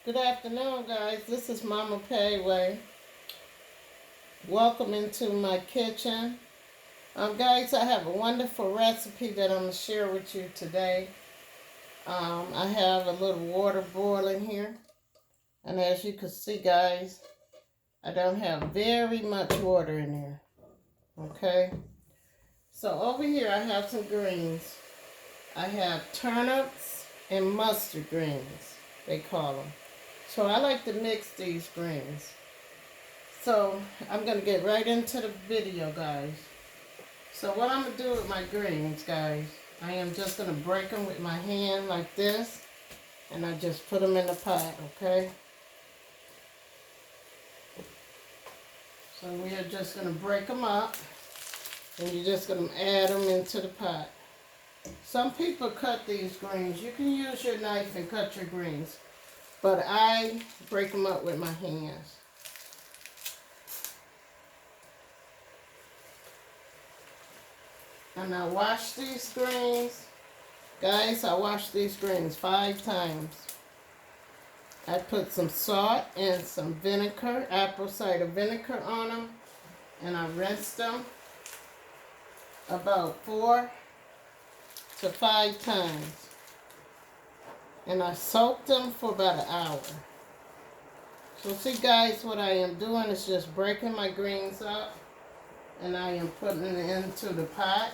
Good afternoon, guys. This is Mama Payway. Welcome into my kitchen. Guys, I have a wonderful recipe that I'm going to share with you today. I have a little water boiling here. And as you can see, guys, I don't have very much water in here. Okay? So over here, I have some greens. I have turnips and mustard greens, they call them. So I like to mix these greens. So I'm going to get right into the video, guys. So what I'm going to do with my greens, guys, I am just going to break them with my hand like this. And I just put them in the pot, okay? So we are just going to break them up. And you're just going to add them into the pot. Some people cut these greens. You can use your knife and cut your greens. But I break them up with my hands. And I wash these greens. Guys, I wash these greens 5 times. I put some salt and some vinegar, apple cider vinegar on them. And I rinse them about 4 to 5 times. And I soak them for about an hour. So see, guys, what I am doing is just breaking my greens up. And I am putting it into the pot.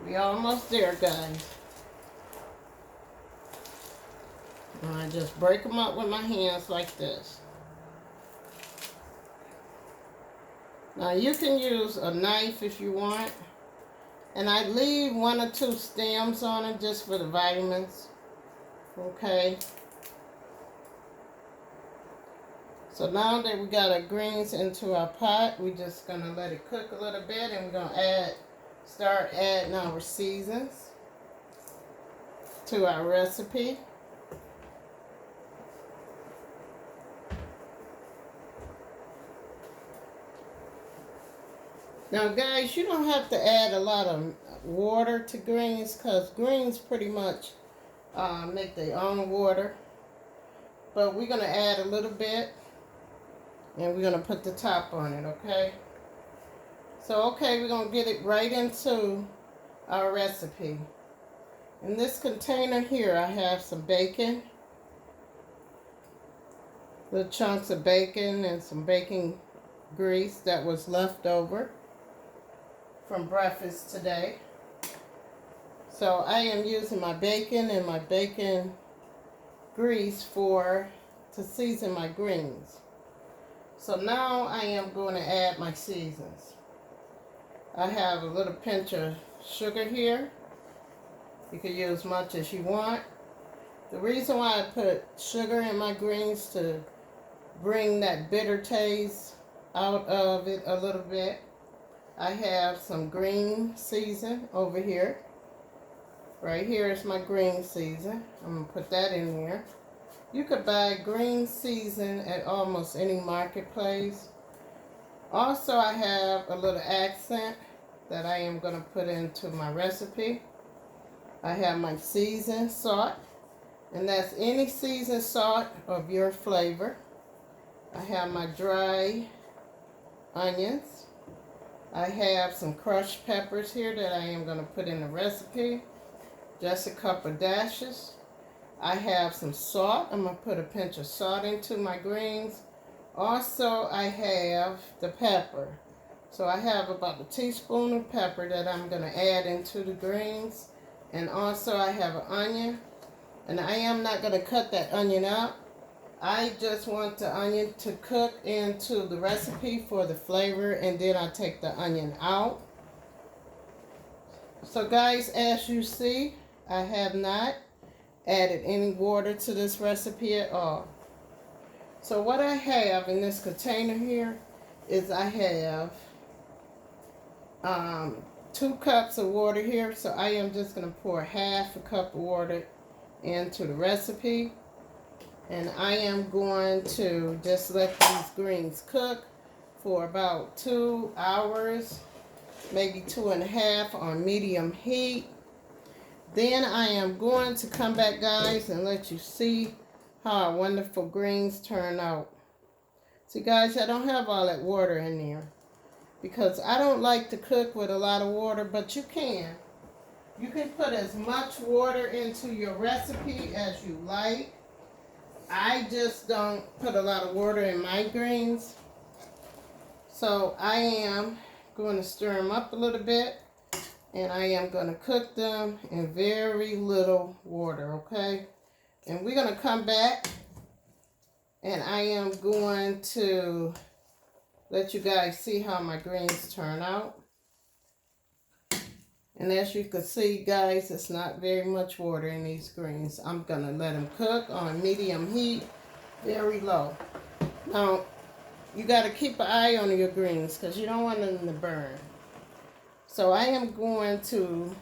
We almost there, guys. And I just break them up with my hands like this. Now you can use a knife if you want. And I leave 1 or 2 stems on it just for the vitamins. Okay. So now that we got our greens into our pot, we're just going to let it cook a little bit. And we're going to start adding our seasons to our recipe. Now, guys, you don't have to add a lot of water to greens because greens pretty much make their own water. But we're going to add a little bit and we're going to put the top on it, okay? So, okay, we're going to get it right into our recipe. In this container here, I have some bacon, little chunks of bacon and some bacon grease that was left over from breakfast today. So I am using my bacon and my bacon grease to season my greens. So now I am going to add my seasons. I have a little pinch of sugar here. You can use much as you want. The reason why I put sugar in my greens to bring that bitter taste out of it a little bit. I have some green season over here. Right here is my green season. I'm going to put that in there. You could buy green season at almost any marketplace. Also, I have a little accent that I am going to put into my recipe. I have my seasoned salt, and that's any seasoned salt of your flavor. I have my dry onions. I have some crushed peppers here that I am going to put in the recipe. Just a couple dashes. I have some salt. I'm going to put a pinch of salt into my greens. Also, I have the pepper. So I have about a teaspoon of pepper that I'm going to add into the greens. And also I have an onion. And I am not going to cut that onion up. I just want the onion to cook into the recipe for the flavor, and then I take the onion out. So guys, as you see, I have not added any water to this recipe at all. So what I have in this container here is I have 2 cups of water here. So I am just going to pour half a cup of water into the recipe. And I am going to just let these greens cook for about 2 hours, maybe 2.5 on medium heat. Then I am going to come back, guys, and let you see how our wonderful greens turn out. See, guys, I don't have all that water in there because I don't like to cook with a lot of water, but you can. You can put as much water into your recipe as you like. I just don't put a lot of water in my greens. So I am going to stir them up a little bit, and I am going to cook them in very little water, okay? And we're going to come back, and I am going to let you guys see how my greens turn out. And as you can see, guys, it's not very much water in these greens. I'm going to let them cook on medium heat, very low. Now, you got to keep an eye on your greens because you don't want them to burn. So I am going to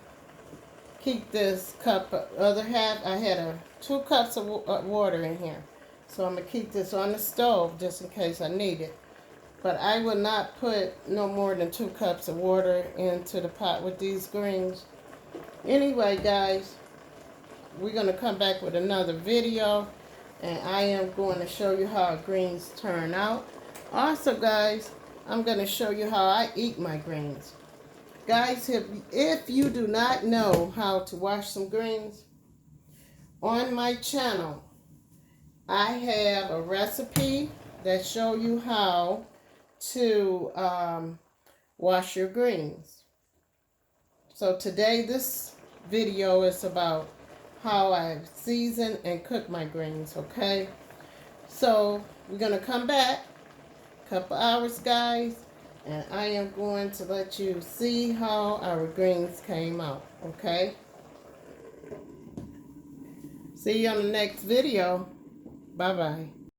keep this cup, other half, I had 2 cups of water in here. So I'm going to keep this on the stove just in case I need it. But I would not put no more than 2 cups of water into the pot with these greens. Anyway, guys, we're going to come back with another video. And I am going to show you how our greens turn out. Also, guys, I'm going to show you how I eat my greens. Guys, if you do not know how to wash some greens, on my channel, I have a recipe that show you how to wash your greens. So today this video is about how I season and cook my greens, okay? So we're going to come back a couple hours, guys, and I am going to let you see how our greens came out, okay? See you on the next video. Bye-bye.